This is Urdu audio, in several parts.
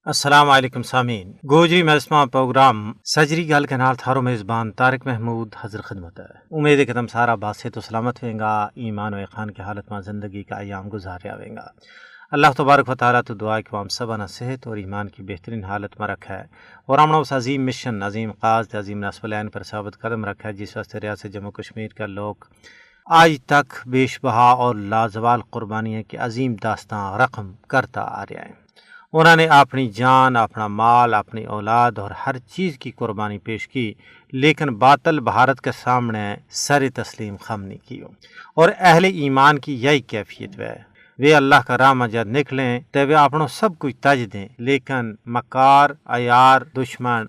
السلام علیکم سامعین گوجری محسمہ پروگرام سجری گل کے نال تھارو میزبان طارق محمود حضر خدمت ہے۔ امید ہے کہ تم سارا باسط و سلامت ہوئیں گا، ایمان و اقان کی حالت میں زندگی کا ایام گزاریا ہوئیں گا۔ اللہ تبارک و تعالیٰ تو دعا کہ ہم سبانہ صحت اور ایمان کی بہترین حالت میں رکھا ہے اور ہم اس عظیم مشن، عظیم قاصد، عظیم نصب العین پر ثابت قدم رکھا ہے جس واسطے ریاست جموں کشمیر کا لوگ آج تک بیش بہا اور لازوال قربانیاں کی عظیم داستان رقم کرتا آ رہا ہے۔ انہوں نے اپنی جان، اپنا مال، اپنی اولاد اور ہر چیز کی قربانی پیش کی، لیکن باطل بھارت کے سامنے سر تسلیم خم نہیں کی اور اہل ایمان کی یہی کیفیت ہے۔ وہ اللہ کا راہ میں جب نکلیں تو وہ اپنوں سب کچھ تج دیں، لیکن مکار، عیار، دشمن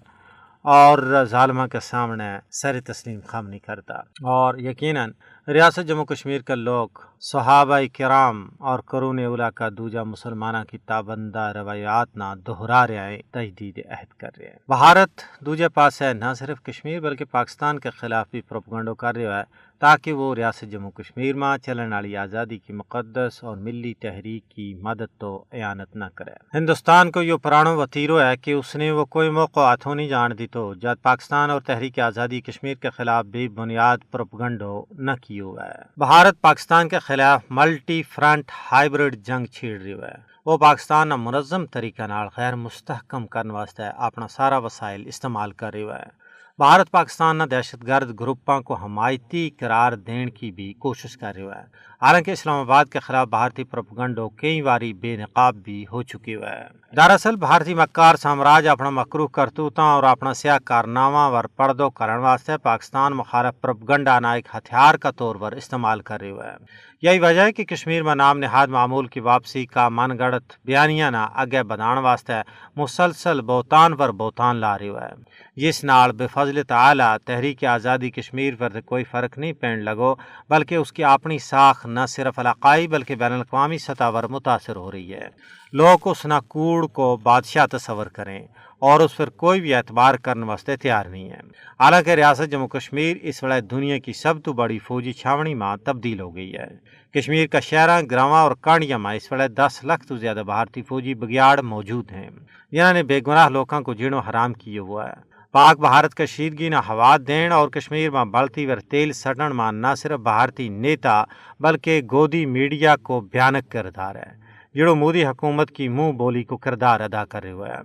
اور ظالمہ کے سامنے سر تسلیم خم نہیں کرتا۔ اور یقیناً ریاست جموں کشمیر کے لوگ صحابہ کرام اور قرون اولیٰ کا دوجا مسلمانہ کی تابندہ روایات نہ دہرا رہے ہیں، تجدید عہد کر رہے ہیں۔ بھارت دوجے پاس ہے نہ صرف کشمیر بلکہ پاکستان کے خلاف بھی پروپیگنڈو کر رہا ہے تاکہ وہ ریاست جموں کشمیر میں چلن والی آزادی کی مقدس اور ملی تحریک کی مدد تو اعانت نہ کرے۔ ہندوستان کو یہ پرانو وطیرو ہے کہ اس نے وہ کوئی موقع ہاتھوں نہیں جان دی تو جب پاکستان اور تحریک آزادی کشمیر کے خلاف بے بنیاد پروپیگنڈو نہ کی ہوا ہے۔ بھارت پاکستان کے خلاف ملٹی فرنٹ ہائیبرڈ جنگ چھیڑ رہا ہے۔ وہ پاکستان نہ منظم طریقہ نال غیر مستحکم کرنے واسطے اپنا سارا وسائل استعمال کر رہا ہے۔ بھارت پاکستان نہ دہشت گرد گروپوں کو حمایتی قرار دینے کی بھی کوشش کر رہا ہے، حالانکہ اسلام آباد کے خلاف بھارتی پروپیگنڈو کئی باری بے نقاب بھی ہو چکی ہے۔ دراصل بھارتی مکار سامراج اپنا مکروہ کرتوتاں اور اپنا سیاہ کارنامہ ور پردو کرنے واسطے پاکستان مخالف پروپیگنڈا نہ ایک ہتھیار کا طور پر استعمال کر رہا ہے۔ یہی وجہ ہے کہ کشمیر میں نام نہاد معمول کی واپسی کا من گڑت بیانیہ نہ آگے بڑھانے واسطے مسلسل بہتان پر بہتان لا رہا ہے، جس نال بفضل تعالی تحریک آزادی کشمیر پر کوئی فرق نہیں پین لگو، بلکہ اس کی اپنی ساکھ نہ صرف علاقائی بلکہ بین الاقوامی سطح پر متاثر ہو رہی ہے۔ لوگ اس ناکوڑ کو بادشاہ تصور کریں اور اس پر کوئی بھی اعتبار کرنے واسطے تیار نہیں ہے۔ حالانکہ ریاست جموں کشمیر اس وقت دنیا کی سب تو بڑی فوجی چھاونی میں تبدیل ہو گئی ہے۔ کشمیر کا شہراں، گراواں اور کانڈیاں میں اس وقت 10 لاکھ تو زیادہ بھارتی فوجی بگیاڑ موجود ہیں، جنہوں نے بے گناہ لوگوں کو جینو حرام کیے ہوا ہے۔ پاک بھارت کشیدگی نہ ہوا دین اور کشمیر میں بڑھتی ور تیل سٹن میں نہ صرف بھارتی نیتا بلکہ گودی میڈیا کو بھیانک کردار ہے، جڑو مودی حکومت کی منہ بولی کو کردار ادا کر رہے ہیں۔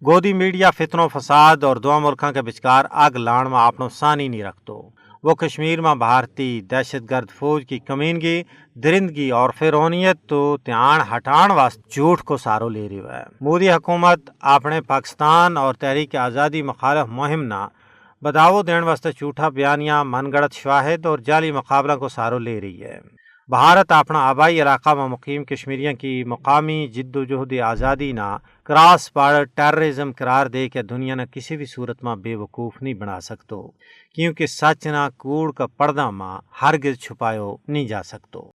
گودی میڈیا فتنوں فساد اور دو ملکوں کے بچکار آگ لان میں اپنوں ثانی نہیں رکھتو۔ وہ کشمیر میں بھارتی دہشت گرد فوج کی کمینگی، درندگی اور فرعونیت تو دھیان ہٹان واسطے جھوٹ کو سارو لے رہی ہے۔ مودی حکومت اپنے پاکستان اور تحریک آزادی مخالف مہم نہ بداؤ دین واسطے جھوٹا بیانیہ، من گڑت شواہد اور جعلی مقابلہ کو سارو لے رہی ہے۔ بھارت اپنا آبائی علاقہ میں مقیم کشمیریوں کی مقامی جد و جہد آزادی نہ کراس بارڈر ٹیررزم قرار دے کے دنیا نہ کسی بھی صورت میں بے وقوف نہیں بنا سکتو، کیونکہ سچ نہ کوڑ کا پردہ میں ہرگز چھپایو نہیں جا سکتو۔